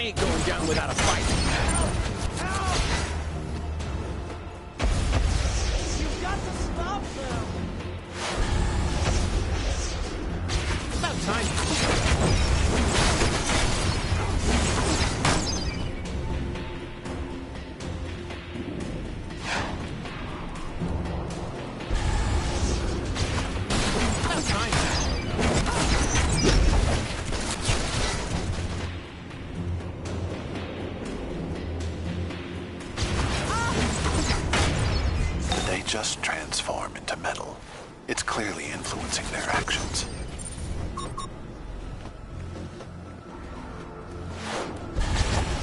ain't going down without a fight. Help! You've got to stop them! About time. Just transform into metal. It's clearly influencing their actions.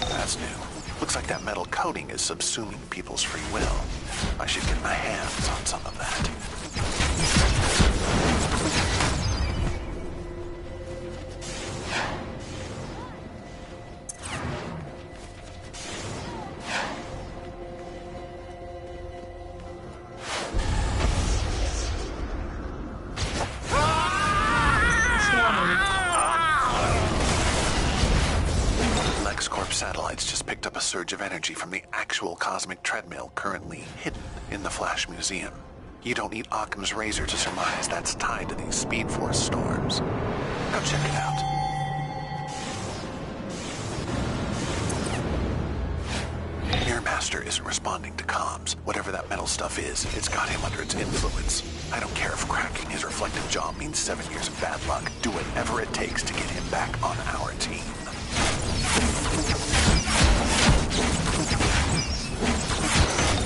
That's new. Looks like that metal coating is subsuming people's free will. I should get my hands on some of that. Satellites just picked up a surge of energy from the actual cosmic treadmill currently hidden in the Flash Museum. You don't need Occam's razor to surmise that's tied to these Speed Force storms. Go check it out. Your master isn't responding to comms. Whatever that metal stuff is, it's got him under its influence. I don't care if cracking his reflective jaw means 7 years of bad luck. Do whatever it takes to get him back on our team.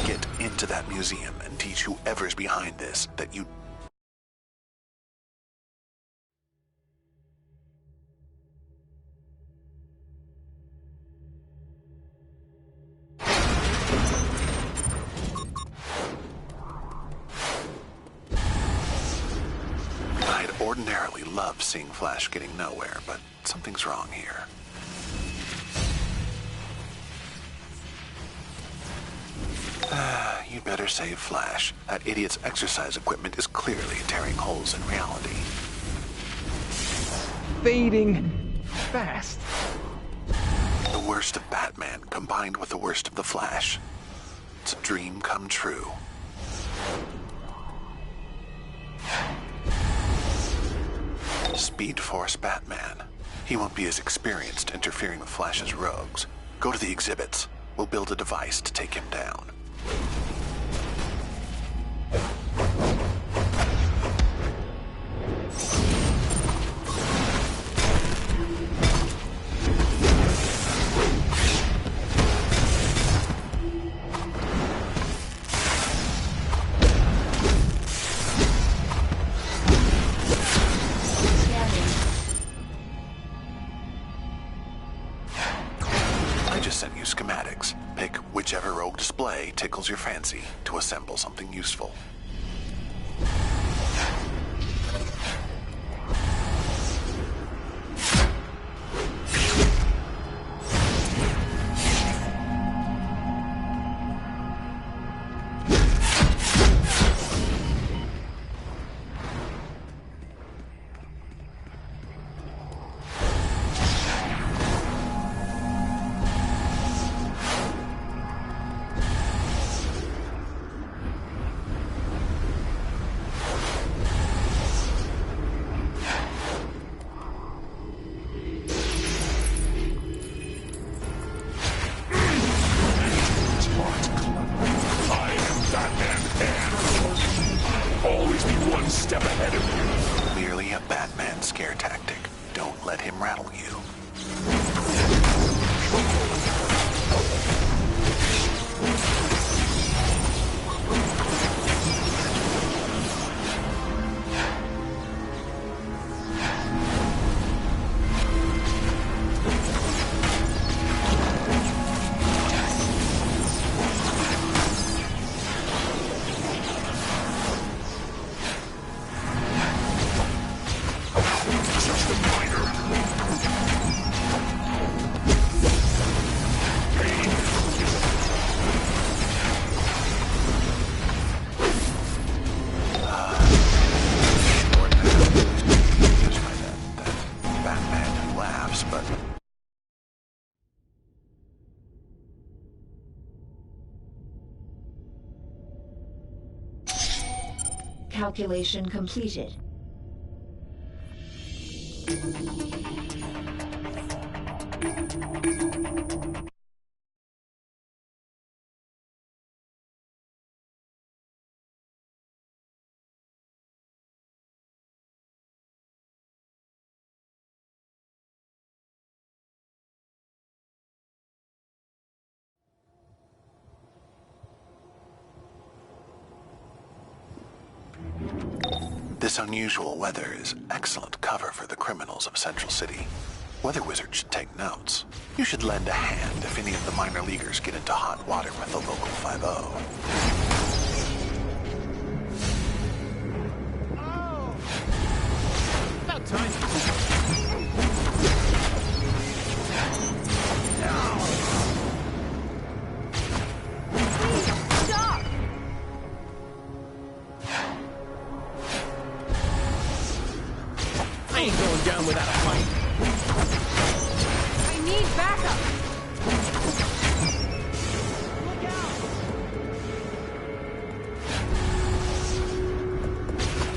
Get into that museum and teach whoever's behind this that you... I'd ordinarily love seeing Flash getting nowhere, but something's wrong here. You'd better save Flash. That idiot's exercise equipment is clearly tearing holes in reality. Fading fast. The worst of Batman combined with the worst of the Flash. It's a dream come true. Speed Force Batman. He won't be as experienced interfering with Flash's rogues. Go to the exhibits. We'll build a device to take him down. I just sent you schematics. Pick whichever rogue display tickles your fancy to assemble something useful. Calculation completed. This unusual weather is excellent cover for the criminals of Central City. Weather wizards should take notes. You should lend a hand if any of the minor leaguers get into hot water with the local 5-0. Oh! About time. Stop! I ain't going down without a fight. I need backup! Look out!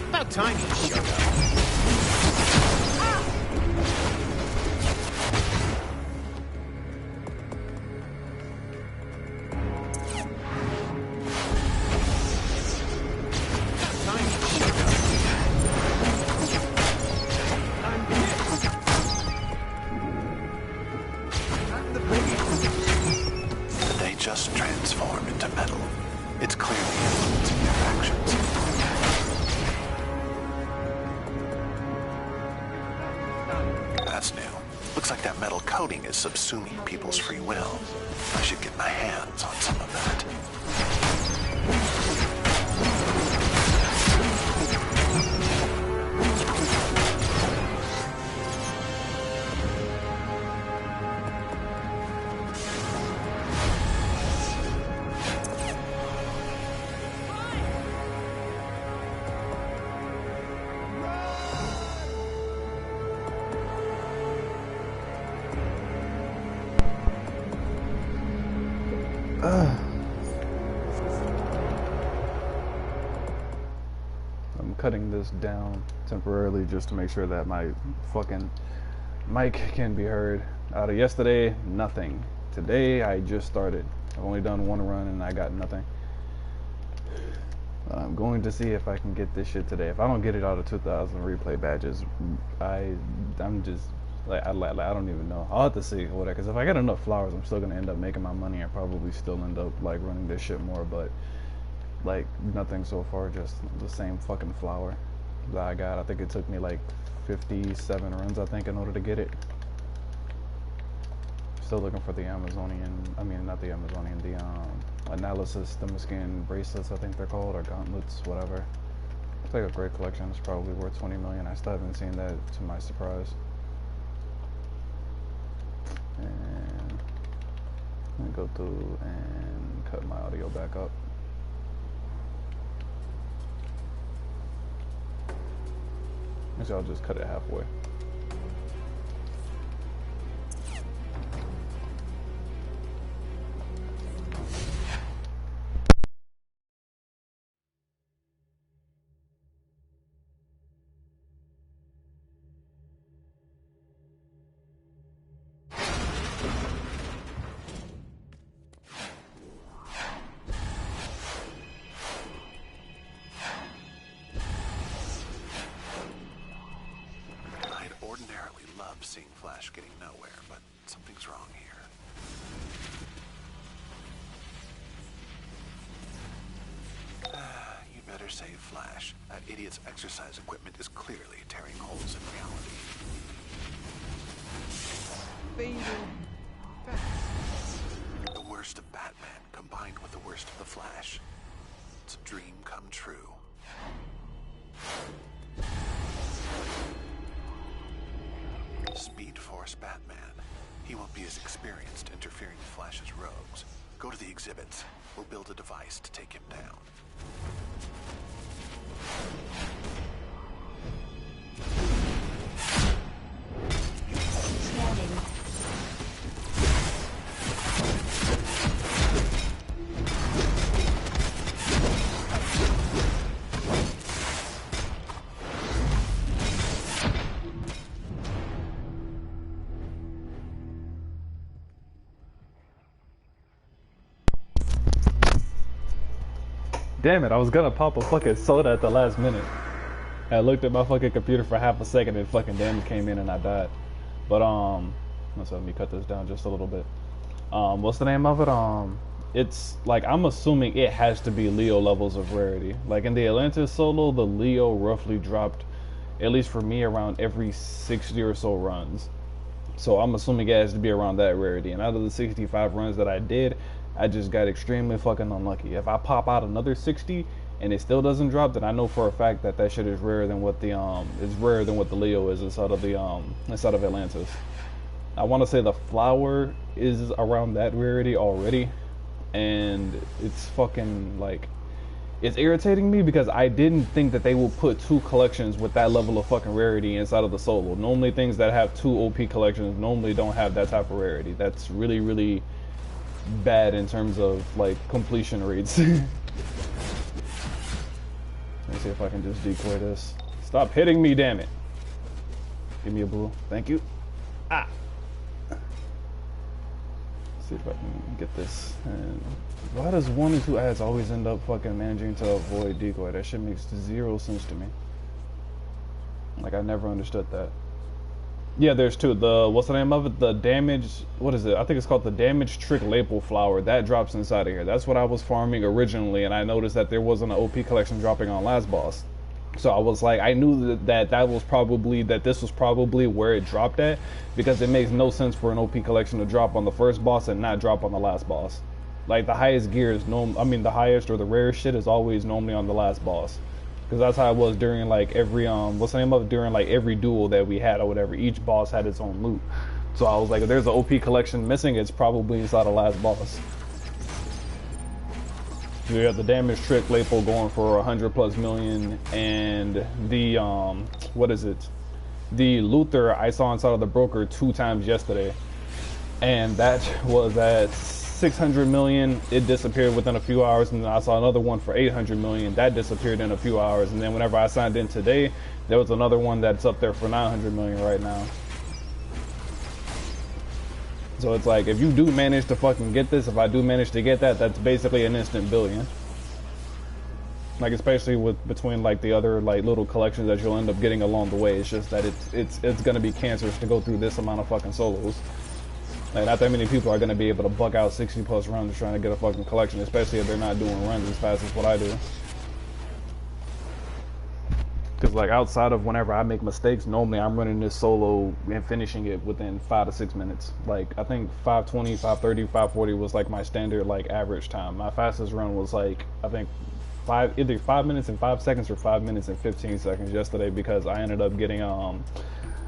About time you showed up. About time you showed up. I'm pissed. Not the biggest. They just transform into metal. It's clearly influencing their actions. That's new. Looks like that metal coating is subsuming people's free will. I should get my hands on some of that. I'm cutting this down temporarily just to make sure that my fucking mic can be heard. Out of yesterday, nothing. Today, I just started. I've only done one run and I got nothing. I'm going to see if I can get this shit today. If I don't get it out of 2,000 replay badges, I'm just like I don't even know. I'll have to see what, because if I get enough flowers, I'm still gonna end up making my money and probably still end up like running this shit more. But like nothing so far, just the same fucking flower that I got. I think it took me like 57 runs, I think, in order to get it. Still looking for the Amazonian, I mean not the Amazonian, the analysis thermoscan bracelets, I think they're called, or gauntlets, whatever. It's like a great collection. It's probably worth 20 million. I still haven't seen that, to my surprise. And let me go through and cut my audio back up. Maybe I'll just cut it halfway. Seeing Flash getting nowhere, but something's wrong here. You better save Flash. That idiot's exercise equipment is clearly tearing holes in reality. Fading fast. The worst of Batman combined with the worst of the Flash. It's a dream come true. Speed Force Batman. He won't be as experienced interfering with Flash's rogues. Go to the exhibits. We'll build a device to take him down. Scanning. Damn it, I was gonna pop a fucking soda at the last minute. I looked at my fucking computer for half a second and fucking damage came in and I died. But let's let me cut this down just a little bit. What's the name of it? It's like, I'm assuming it has to be Leo levels of rarity. Like in the Atlantis solo, the Leo roughly dropped, at least for me, around every 60 or so runs. So I'm assuming it has to be around that rarity. And out of the 65 runs that I did, I just got extremely fucking unlucky. If I pop out another 60 and it still doesn't drop, then I know for a fact that that shit is rarer than what the Leo is inside of Atlantis. I want to say the flower is around that rarity already, and it's fucking like, it's irritating me because I didn't think that they will put 2 collections with that level of fucking rarity inside of the solo. Normally things that have 2 OP collections normally don't have that type of rarity. That's really, really bad in terms of like completion rates. Let me see if I can just decoy this. Stop hitting me, damn it. Give me a blue. Thank you. Ah. See if I can get this. And why does 1 and 2 ads always end up fucking managing to avoid decoy? That shit makes 0 sense to me. Like, I never understood that. Yeah, there's 2. The, what's the name of it? The damage, what is it? I think it's called the damage trick lapel flower. That drops inside of here. That's what I was farming originally, and I noticed that there wasn't an OP collection dropping on last boss. So I was like, I knew that this was probably where it dropped at, because it makes no sense for an OP collection to drop on the first boss and not drop on the last boss. Like, the highest gear is the highest or the rarest shit is always normally on the last boss. Because that's how it was during like every what's the name of it? During like every duel that we had or whatever. Each boss had its own loot. So I was like, if there's an OP collection missing, it's probably inside the last boss. So you have the damage trick lapel going for 100+ million, and the what is it? The Luthor I saw inside of the broker 2 times yesterday, and that was at 600 million. It disappeared within a few hours, and then I saw another one for 800 million. That disappeared in a few hours, and then whenever I signed in today, there was another one that's up there for 900 million right now. So it's like, if you do manage to fucking get this, if I do manage to get that, that's basically an instant billion. Like, especially with between like the other like little collections that you'll end up getting along the way. It's just that it's gonna be cancerous to go through this amount of fucking solos. Like, not that many people are gonna be able to buck out 60+ runs trying to get a fucking collection, especially if they're not doing runs as fast as what I do. Because like, outside of whenever I make mistakes, normally I'm running this solo and finishing it within 5 to 6 minutes. Like, I think 520, 530, 540 was like my standard like average time. My fastest run was like, I think either 5 minutes and 5 seconds or 5 minutes and 15 seconds yesterday, because I ended up getting a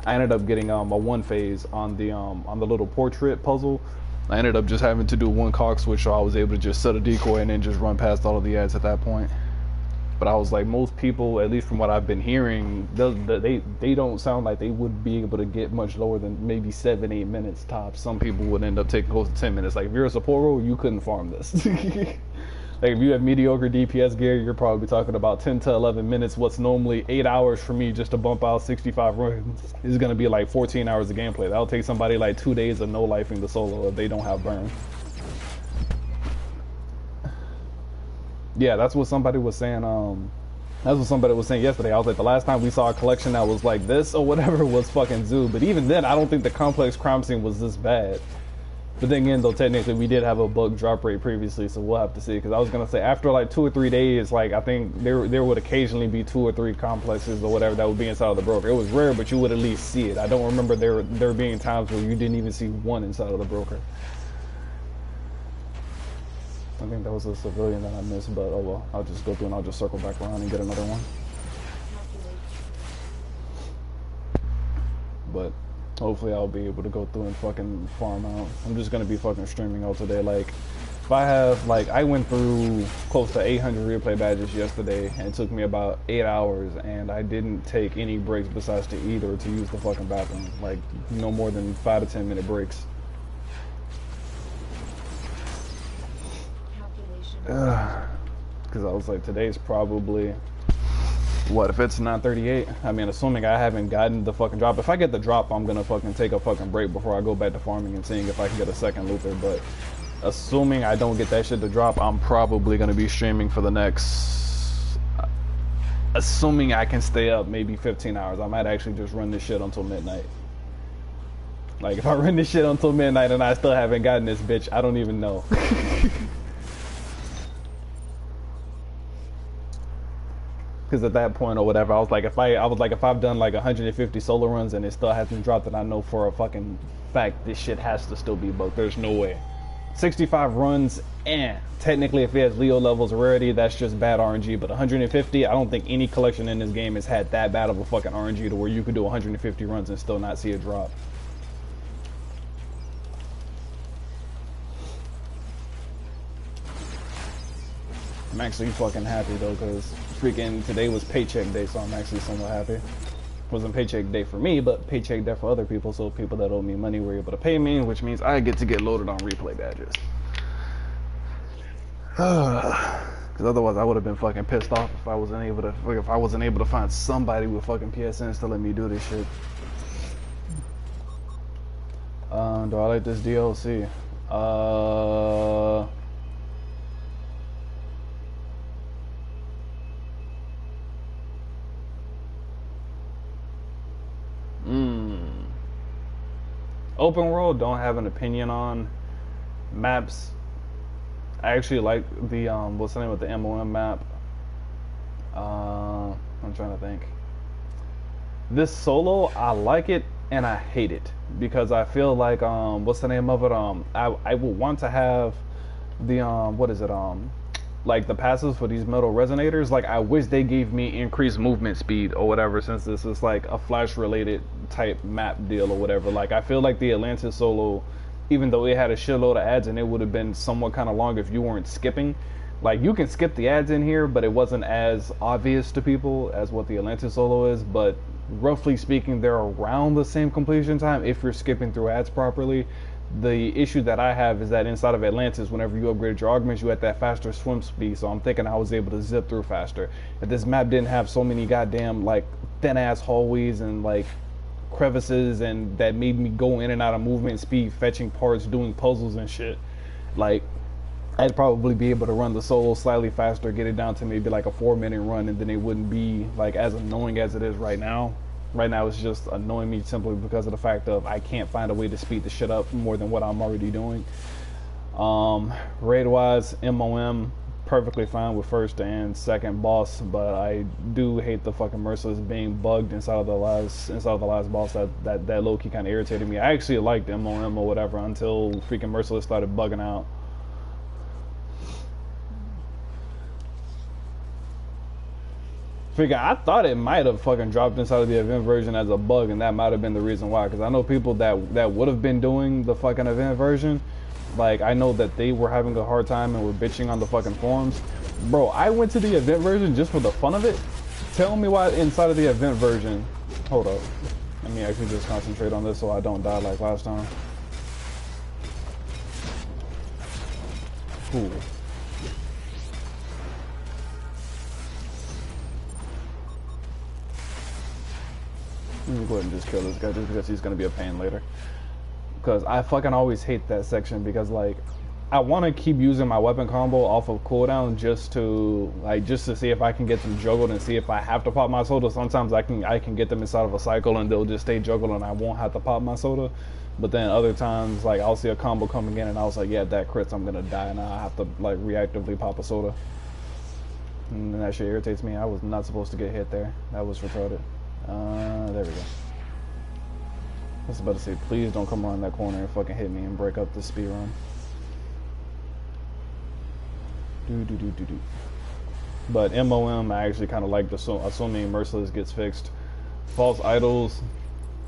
1 phase on the little portrait puzzle. I ended up just having to do 1 cog switch, so I was able to just set a decoy and then just run past all of the ads at that point. But I was like, most people, at least from what I've been hearing, they don't sound like they would be able to get much lower than maybe 7-8 minutes tops. Some people would end up taking close to 10 minutes. Like, if you're a support role, you couldn't farm this. Like, if you have mediocre DPS gear, you're probably talking about 10 to 11 minutes. What's normally 8 hours for me just to bump out 65 runs is going to be like 14 hours of gameplay. That'll take somebody like 2 days of no-lifing the solo if they don't have burn. Yeah, that's what somebody was saying. That's what somebody was saying yesterday. I was like, the last time we saw a collection that was like this or whatever was fucking Zoo. But even then, I don't think the complex crime scene was this bad. But then again, though, technically we did have a bug drop rate previously, so we'll have to see. Because I was gonna say, after like 2 or 3 days, like, I think there would occasionally be 2 or 3 complexes or whatever that would be inside of the broker. It was rare, but you would at least see it. I don't remember there being times where you didn't even see 1 inside of the broker. I think that was a civilian that I missed, but oh well. I'll just go through and I'll just circle back around and get another one. But hopefully I'll be able to go through and fucking farm out. I'm just gonna be fucking streaming all today. Like, if I have, like, I went through close to 800 replay badges yesterday, and it took me about 8 hours, and I didn't take any breaks besides to eat or to use the fucking bathroom. Like, no more than 5 to 10 minute breaks. Because I was like, today's probably, what, if it's 9:38? I mean, assuming I haven't gotten the fucking drop. If I get the drop, I'm gonna fucking take a fucking break before I go back to farming and seeing if I can get a second Luthor. But assuming I don't get that shit to drop, I'm probably gonna be streaming for the next, assuming I can stay up maybe 15 hours. I might actually just run this shit until midnight. Like, if I run this shit until midnight and I still haven't gotten this bitch, I don't even know. Because at that point or whatever, I was like, if I've done like 150 solo runs and it still hasn't dropped, then I know for a fucking fact this shit has to still be booked. There's no way. 65 runs, technically if it has Leo levels of rarity, that's just bad RNG. But 150, I don't think any collection in this game has had that bad of a fucking RNG to where you could do 150 runs and still not see a drop. I'm actually fucking happy though, because freaking today was paycheck day, so I'm actually somewhat happy. Wasn't paycheck day for me, but paycheck day for other people, so people that owe me money were able to pay me, which means I get to get loaded on replay badges. Because otherwise I would have been fucking pissed off if I wasn't able to find somebody with fucking PSNs to let me do this shit. Do I like this DLC? Open world, don't have an opinion on. Maps, I actually like the what's the name of the MOM map? I'm trying to think. This solo, I like it and I hate it because I feel like what's the name of it? I would want to have the what is it? Like the passives for these metal resonators. Like I wish they gave me increased movement speed or whatever, since this is like a Flash related type map deal or whatever. Like I feel like the Atlantis solo, even though it had a shitload of ads and it would have been somewhat kind of long if you weren't skipping. Like you can skip the ads in here, but it wasn't as obvious to people as what the Atlantis solo is. But roughly speaking, they're around the same completion time if you're skipping through ads properly. The issue that I have is that inside of Atlantis, whenever you upgrade your augments, you had that faster swim speed, so I'm thinking I was able to zip through faster. If this map didn't have so many goddamn like thin ass hallways and like crevices and that made me go in and out of movement speed, fetching parts, doing puzzles and shit, like I'd probably be able to run the solo slightly faster, get it down to maybe like a 4-minute run, and then it wouldn't be like as annoying as it is right now. Right now it's just annoying me simply because of the fact of I can't find a way to speed the shit up more than what I'm already doing. Raid wise, MOM perfectly fine with first and second boss, but I do hate the fucking merciless being bugged inside of the last boss. That low key kind of irritated me. I actually liked MOM or whatever until freaking merciless started bugging out. I thought it might have fucking dropped inside of the event version as a bug, and that might have been the reason why. Because I know people that would have been doing the fucking event version, like I know that they were having a hard time and were bitching on the fucking forums. Bro, I went to the event version just for the fun of it. Tell me why inside of the event version. Hold up. Let me actually just concentrate on this so I don't die like last time. Cool. Let me go ahead and just kill this guy just because he's going to be a pain later. Because I fucking always hate that section because like I want to keep using my weapon combo off of cooldown just to see if I can get them juggled and see if I have to pop my soda. Sometimes I can get them inside of a cycle and they'll just stay juggled and I won't have to pop my soda. But then other times like I'll see a combo coming in and I was like, yeah, that crits, I'm going to die, and I have to like reactively pop a soda. And that shit irritates me. I was not supposed to get hit there. That was retarded. There we go. I was about to say, please don't come around that corner and fucking hit me and break up the speed run. But MOM, I actually kind of like assuming Merciless gets fixed. False idols,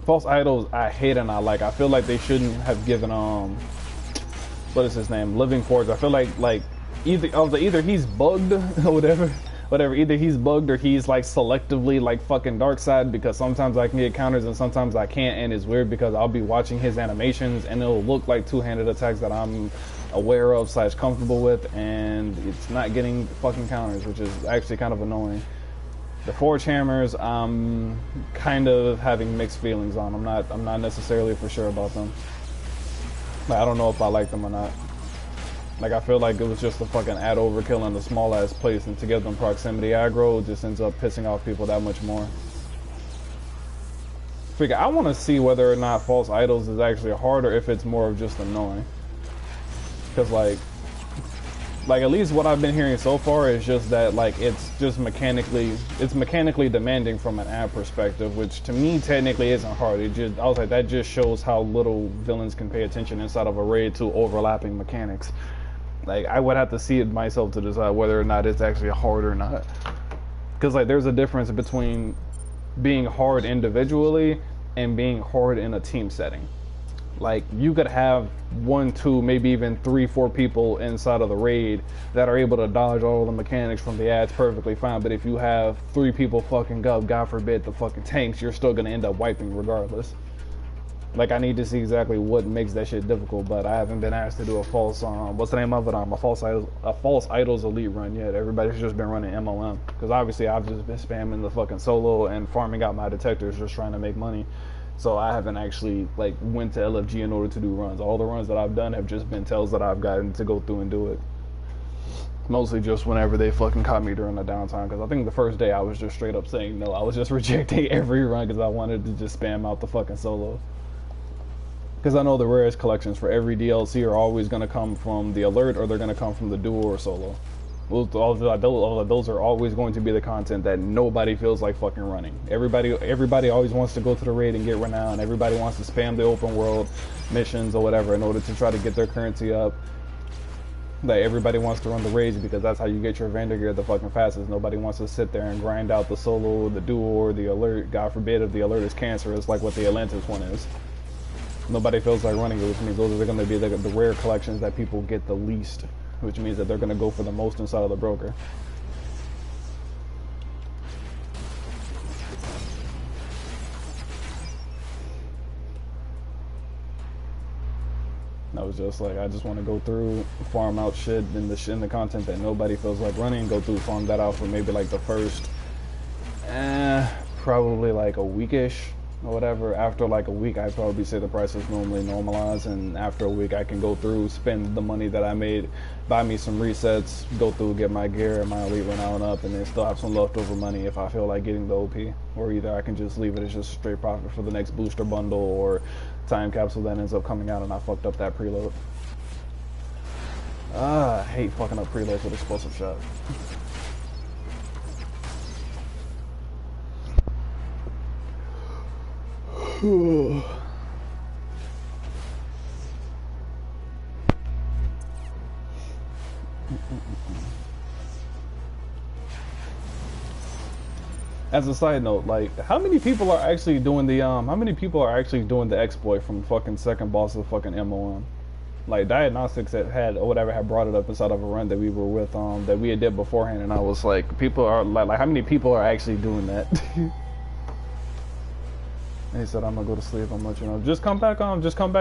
I hate and I like. I feel like they shouldn't have given what is his name, Living Forge. I feel like either he's bugged or whatever. Either he's bugged or he's like selectively like fucking dark side, because sometimes I can get counters and sometimes I can't, and it's weird because I'll be watching his animations and it'll look like two-handed attacks that I'm aware of / comfortable with, and it's not getting fucking counters, which is actually kind of annoying. The Forge Hammers, I'm kind of having mixed feelings on. I'm not necessarily for sure about them. Like, I don't know if I like them or not. Like, I feel like it was just a fucking ad overkill in a small ass place, and to give them proximity aggro just ends up pissing off people that much more. Figure, I want to see whether or not false idols is actually hard or if it's more of just annoying. Because like at least what I've been hearing so far is just that like it's mechanically demanding from an ad perspective, which to me technically isn't hard. I was like, that just shows how little villains can pay attention inside of a raid to overlapping mechanics. Like, I would have to see it myself to decide whether or not it's actually hard or not. Because like there's a difference between being hard individually and being hard in a team setting. Like, you could have 1, 2, maybe even 3, 4 people inside of the raid that are able to dodge all the mechanics from the ads perfectly fine, but if you have 3 people fucking up, God forbid, the fucking tanks, you're still gonna end up wiping regardless. Like, I need to see exactly what makes that shit difficult, but I haven't been asked to do a false, what's the name of it? A false idols elite run yet. Everybody's just been running MOM. Because obviously I've just been spamming the fucking solo and farming out my detectors just trying to make money. So I haven't actually, like, went to LFG in order to do runs. All the runs that I've done have just been tells that I've gotten to go through and do it. Mostly just whenever they fucking caught me during the downtime. Because I think the first day I was just straight up saying no. I was just rejecting every run because I wanted to just spam out the fucking solo. Because I know the rarest collections for every DLC are always going to come from the alert, or they're going to come from the duo or solo. Those are always going to be the content that nobody feels like fucking running. Everybody always wants to go to the raid and get renowned. Everybody wants to spam the open world missions or whatever in order to try to get their currency up. Like, everybody wants to run the raids because that's how you get your vendor gear the fucking fastest. Nobody wants to sit there and grind out the solo or the duo or the alert. God forbid if the alert is cancerous like what the Atlantis one is. Nobody feels like running it, which means those are going to be the rare collections that people get the least, which means that they're going to go for the most inside of the broker. I was just like, I just want to go through, farm out shit in the content that nobody feels like running, go through, farm that out for maybe like the first, probably like a weekish or whatever. After like a week, I'd probably say the prices normally normalize, and after a week I can go through, spend the money that I made, buy me some resets, go through, get my gear and my elite renown up, and then still have some leftover money if I feel like getting the OP. Or either I can just leave it as just straight profit for the next booster bundle or time capsule that ends up coming out and I fucked up that preload. I hate fucking up preloads with explosive shot. As a side note, like, how many people are actually doing the exploit from fucking second boss of fucking MOM? Like, Diagnostics had or whatever had brought it up inside of a run that we were with, that we had did beforehand, and I was like, people are like how many people are actually doing that? He said, I'm gonna go to sleep. I'm gonna let you know. Just come back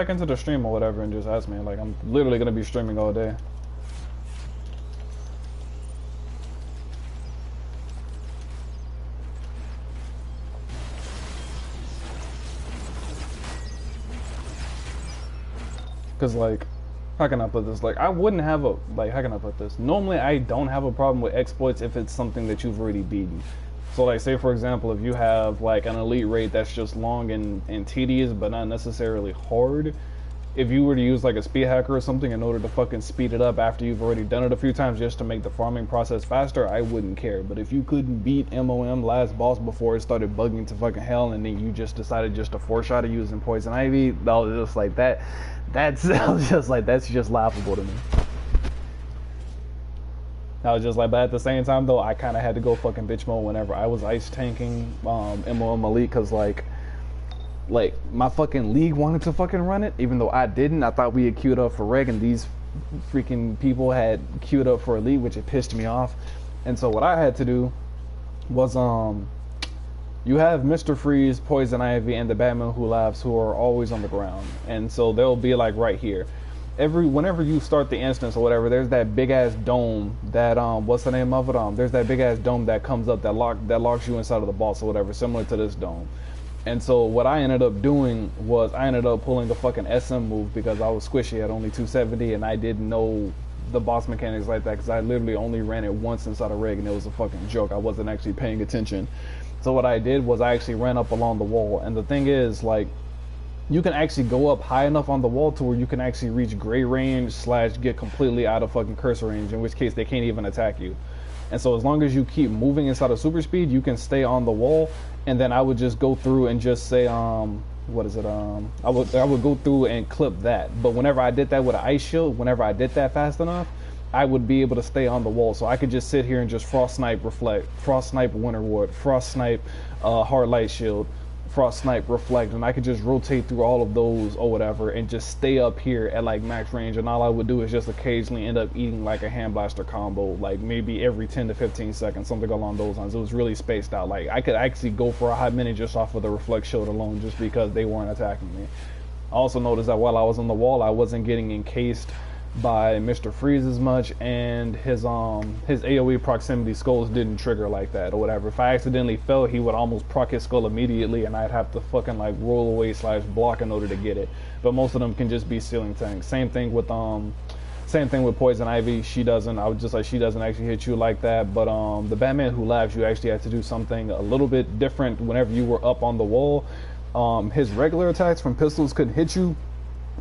into the stream or whatever and just ask me. Like, I'm literally gonna be streaming all day. Cause like, how can I put this? Like, I wouldn't have a, like, how can I put this? Normally I don't have a problem with exploits if it's something that you've already beaten. So like, say for example, if you have like an elite raid that's just long and tedious but not necessarily hard, if you were to use like a speed hacker or something in order to fucking speed it up after you've already done it a few times just to make the farming process faster, I wouldn't care. But if you couldn't beat MOM last boss before it started bugging to fucking hell and then you just decided just to 4-shot it using poison ivy, I was just like, that's just laughable to me. I was just like, but at the same time though, I kind of had to go fucking bitch mode whenever I was ice tanking MOM Elite, because like my fucking league wanted to fucking run it, even though I didn't. I thought we had queued up for reg and these freaking people had queued up for elite, which it pissed me off. And so what I had to do was you have Mr. Freeze, Poison Ivy, and the Batman Who Laughs, who are always on the ground, and so they'll be like right here. Whenever you start the instance or whatever, there's that big ass dome that what's the name of it? There's that big ass dome that comes up that locks you inside of the boss or whatever, similar to this dome. And so what I ended up doing was I ended up pulling the fucking SM move because I was squishy at only 270 and I didn't know the boss mechanics like that because I literally only ran it once inside a rig and it was a fucking joke. I wasn't actually paying attention. So what I did was I actually ran up along the wall, and the thing is, like, you can actually go up high enough on the wall to where you can actually reach gray range / get completely out of fucking cursor range, in which case they can't even attack you. And so as long as you keep moving inside of super speed, you can stay on the wall. And then I would just go through and just say, what is it? I would go through and clip that. But whenever I did that with an ice shield, whenever I did that fast enough, I would be able to stay on the wall. So I could just sit here and just frost snipe reflect, frost snipe winter ward, frost snipe hard light shield, frost snipe reflect, and I could just rotate through all of those or whatever and just stay up here at like max range. And all I would do is just occasionally end up eating like a hand blaster combo, like maybe every 10 to 15 seconds, something along those lines. It was really spaced out. Like I could actually go for a hot minute just off of the reflect shield alone, just because they weren't attacking me. I also noticed that while I was on the wall, I wasn't getting encased by Mr. Freeze as much, and his AoE proximity skulls didn't trigger like that or whatever. If I accidentally fell, he would almost proc his skull immediately, and I'd have to fucking like roll away / block in order to get it. But most of them can just be ceiling tanks. Same thing with Poison Ivy. She doesn't actually hit you like that. But the Batman Who Laughs, you actually had to do something a little bit different whenever you were up on the wall. His regular attacks from pistols couldn't hit you,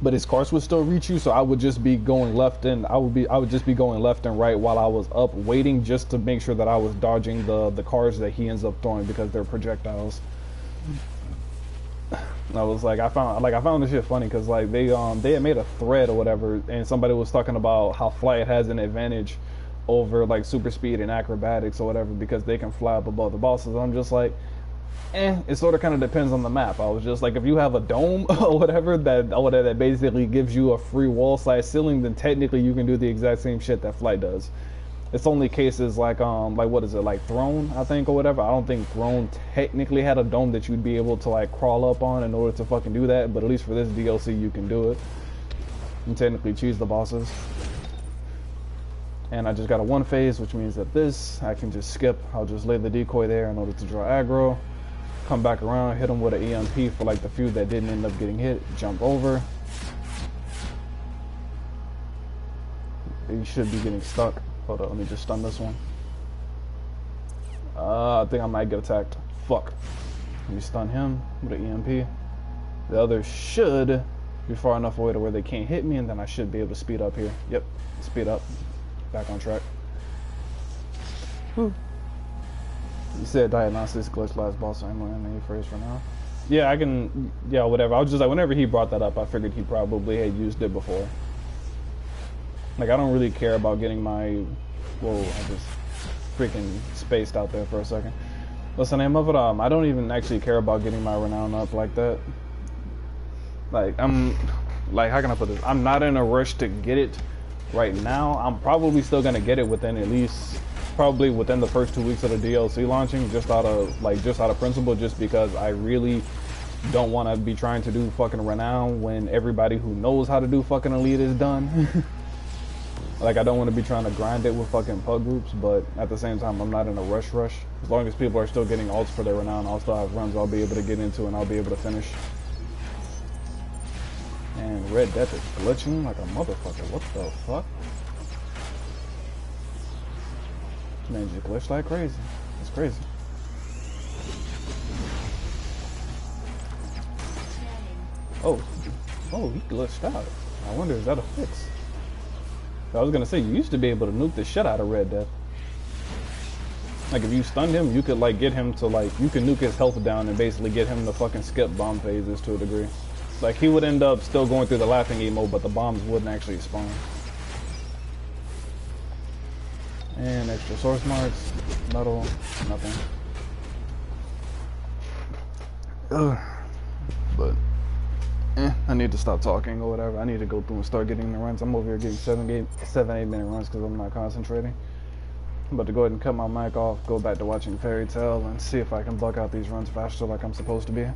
but his cars would still reach you. So I would just be going left and I would just be going left and right while I was up waiting, just to make sure that I was dodging the cars that he ends up throwing, because they're projectiles. I was like, I found this shit funny because like they had made a thread or whatever, and somebody was talking about how flight has an advantage over like super speed and acrobatics or whatever because they can fly up above the bosses. I'm just like, it sort of kind of depends on the map. I was just like, if you have a dome or whatever that basically gives you a free wall / ceiling, then technically you can do the exact same shit that flight does. It's only cases like what is it, like Throne, I think, or whatever. I don't think Throne technically had a dome that you'd be able to like crawl up on in order to fucking do that, but at least for this DLC you can do it and technically choose the bosses. And I just got a 1 phase, which means that this I can just skip. I'll just lay the decoy there in order to draw aggro, come back around, hit them with an EMP for like the few that didn't end up getting hit, jump over. He should be getting stuck. Hold on, let me just stun this one. I think I might get attacked. Fuck. Let me stun him with an EMP. The other should be far enough away to where they can't hit me, and then I should be able to speed up here. Yep, speed up. Back on track. Whew. You said diagnostics glitch last boss, so I'm going to any phrase for now. Yeah, I can, yeah, whatever. I was just like, whenever he brought that up, I figured he probably had used it before. Like, I don't really care about getting my, whoa, I just freaking spaced out there for a second. What's the name of it? I don't even actually care about getting my renown up like that. Like, how can I put this? I'm not in a rush to get it right now. I'm probably still gonna get it within at least, probably within the first 2 weeks of the DLC launching, just out of principle, just because I really don't want to be trying to do fucking renown when everybody who knows how to do fucking elite is done. Like, I don't want to be trying to grind it with fucking pug groups, but at the same time, I'm not in a rush. As long as people are still getting ults for their renown, I'll still have runs I'll be able to get into and I'll be able to finish. And Red Death is glitching like a motherfucker. What the fuck? Man, just glitched like crazy. It's crazy. Oh, he glitched out. I wonder, is that a fix? I was gonna say, you used to be able to nuke the shit out of Red Death. Like, if you stunned him, you could like get him to like, you can nuke his health down and basically get him to fucking skip bomb phases to a degree. Like, he would end up still going through the laughing emo, but the bombs wouldn't actually spawn. And extra source marks, metal, nothing. Ugh. But I need to stop talking or whatever. I need to go through and start getting the runs. I'm over here getting 7-8 minute runs because I'm not concentrating. I'm about to go ahead and cut my mic off, go back to watching Fairy Tail, and see if I can buck out these runs faster like I'm supposed to be.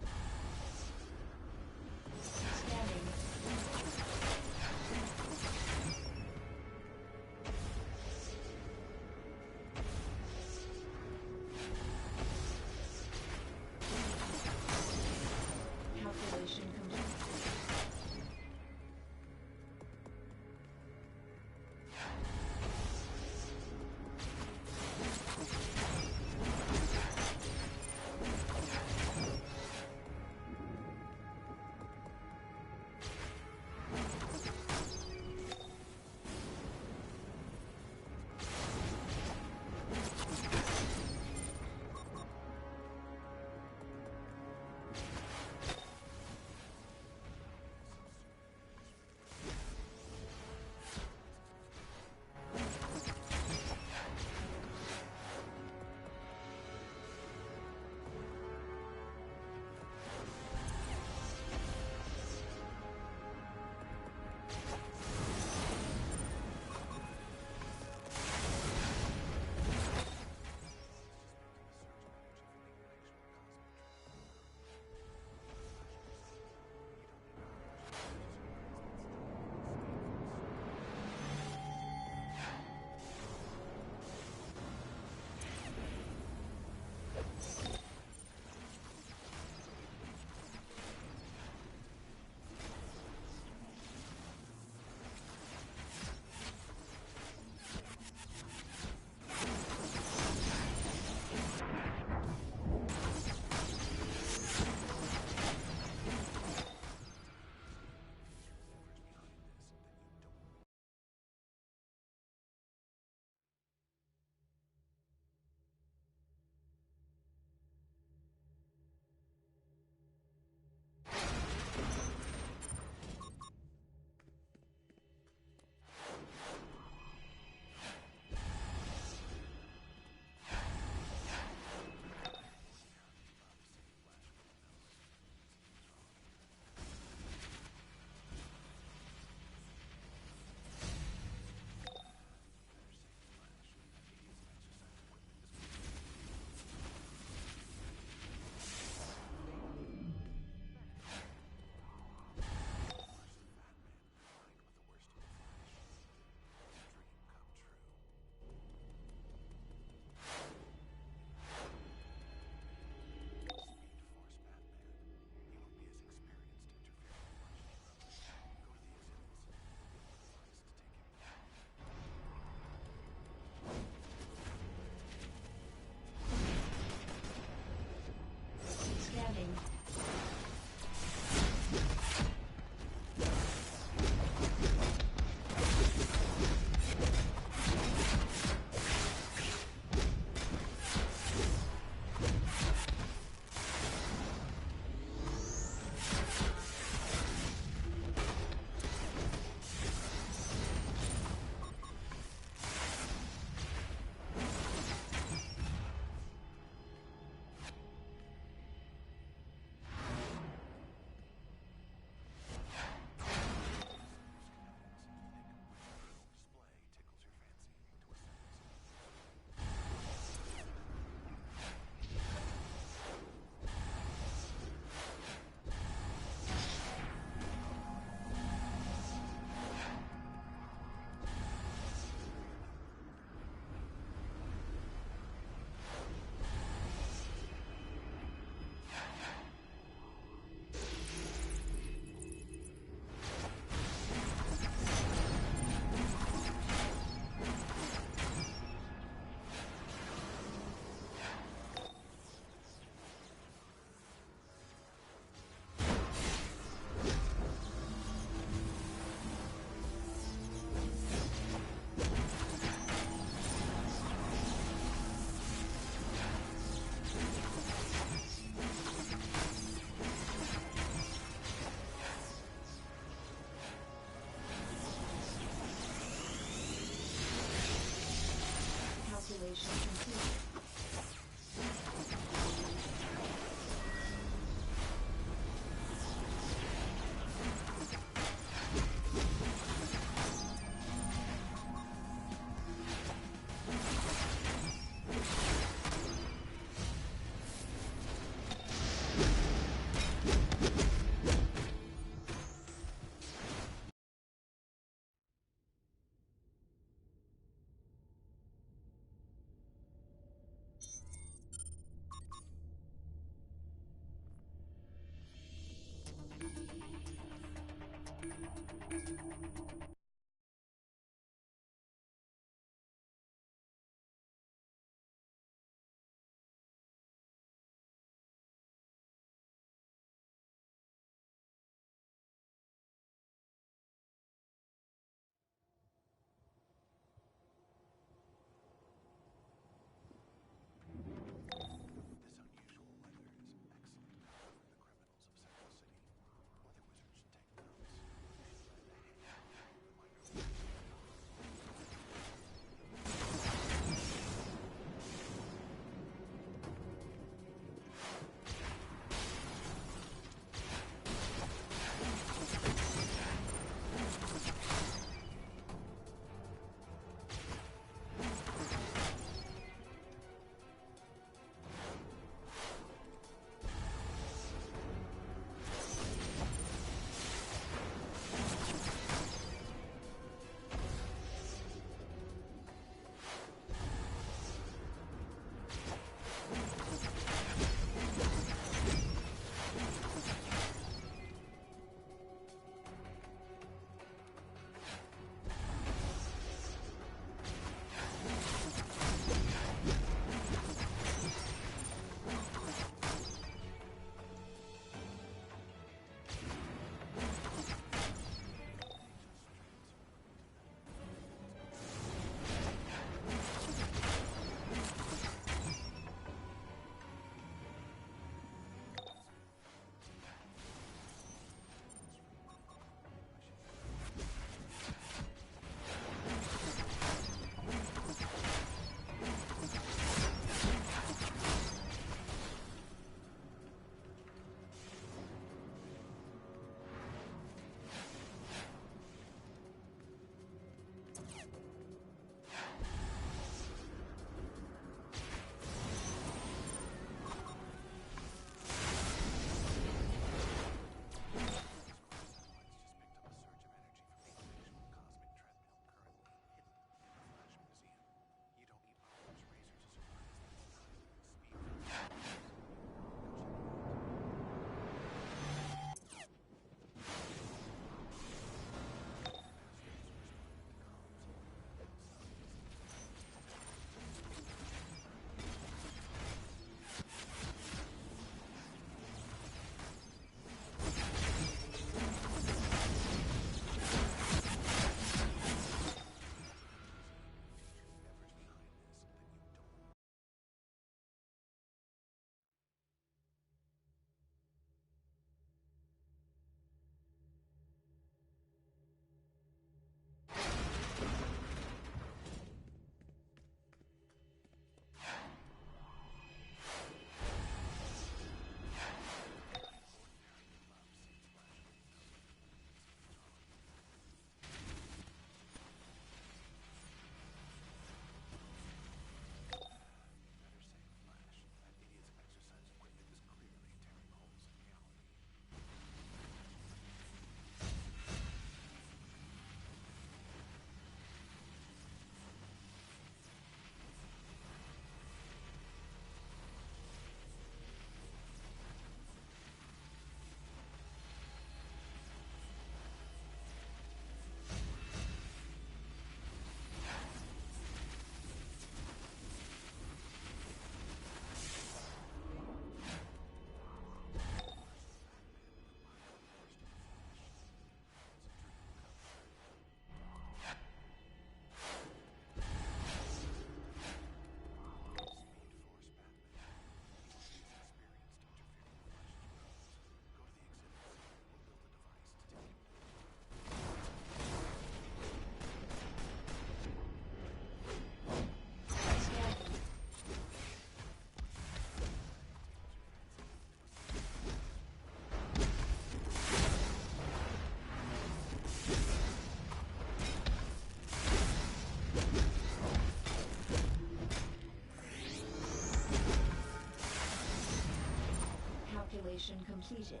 completed.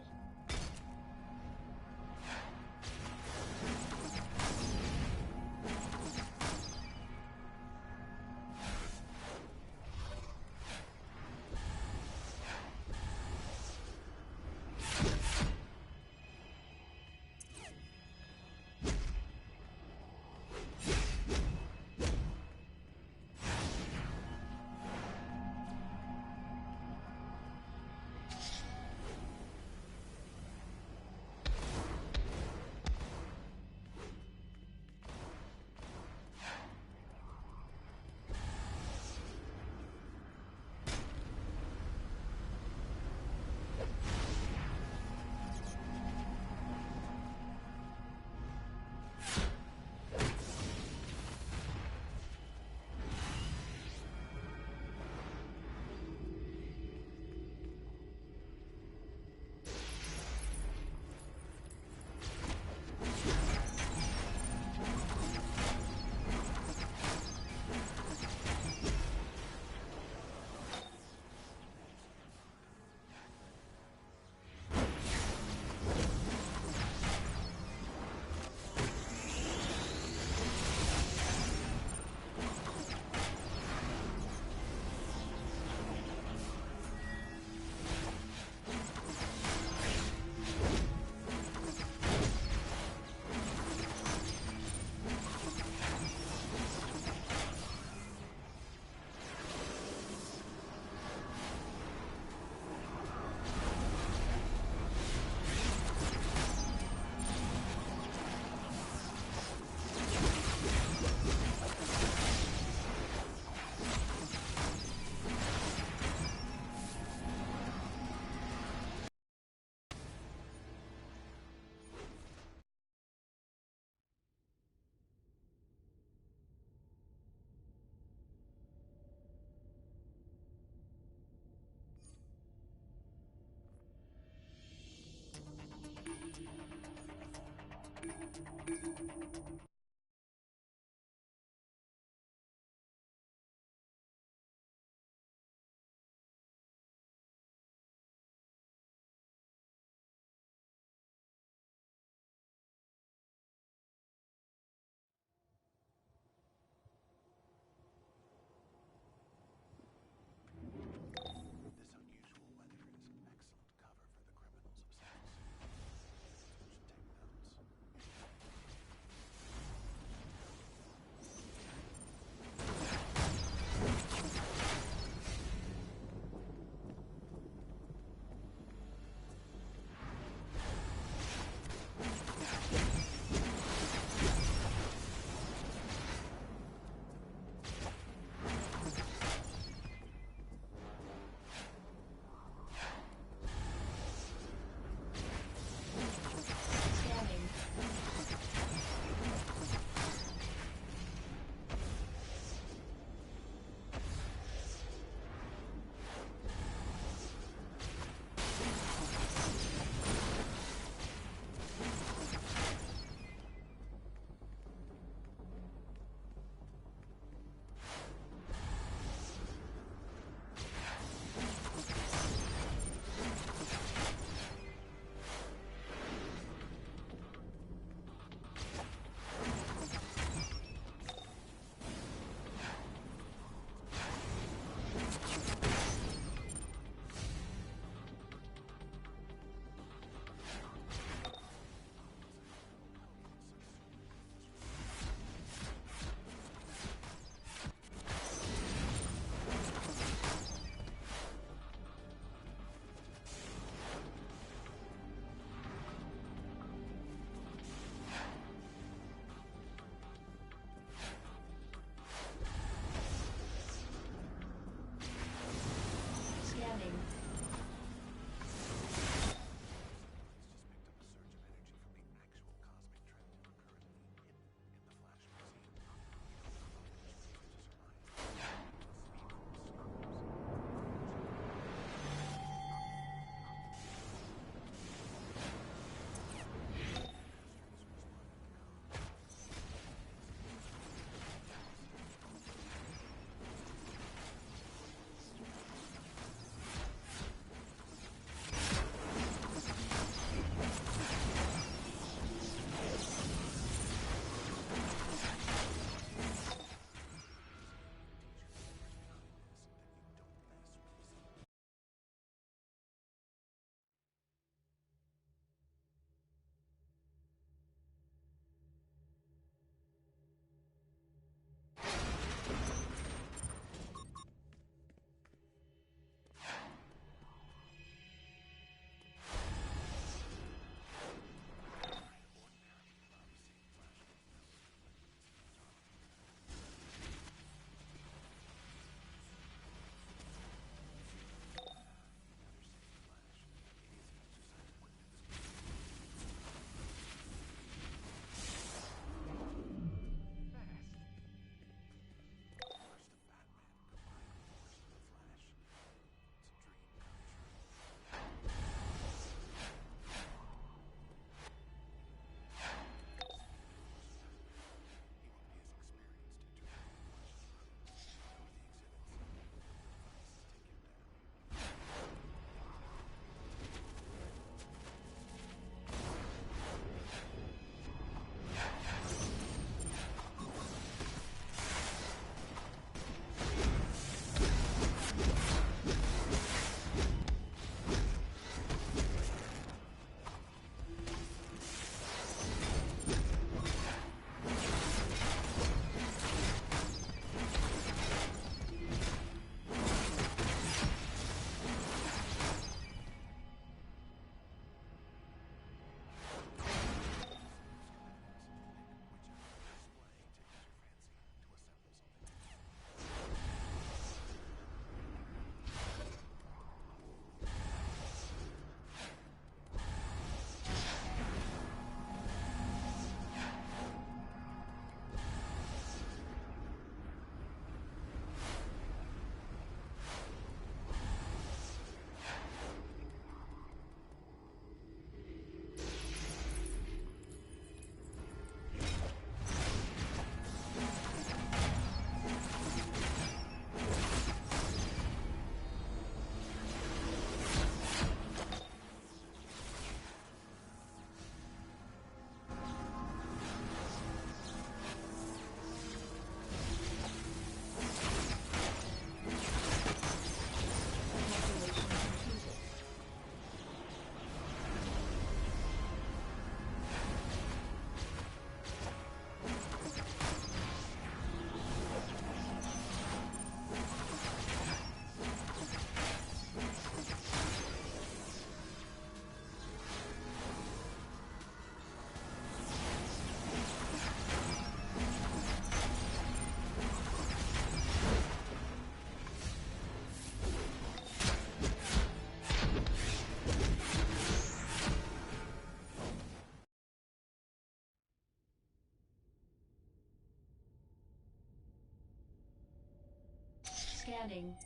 Scanning.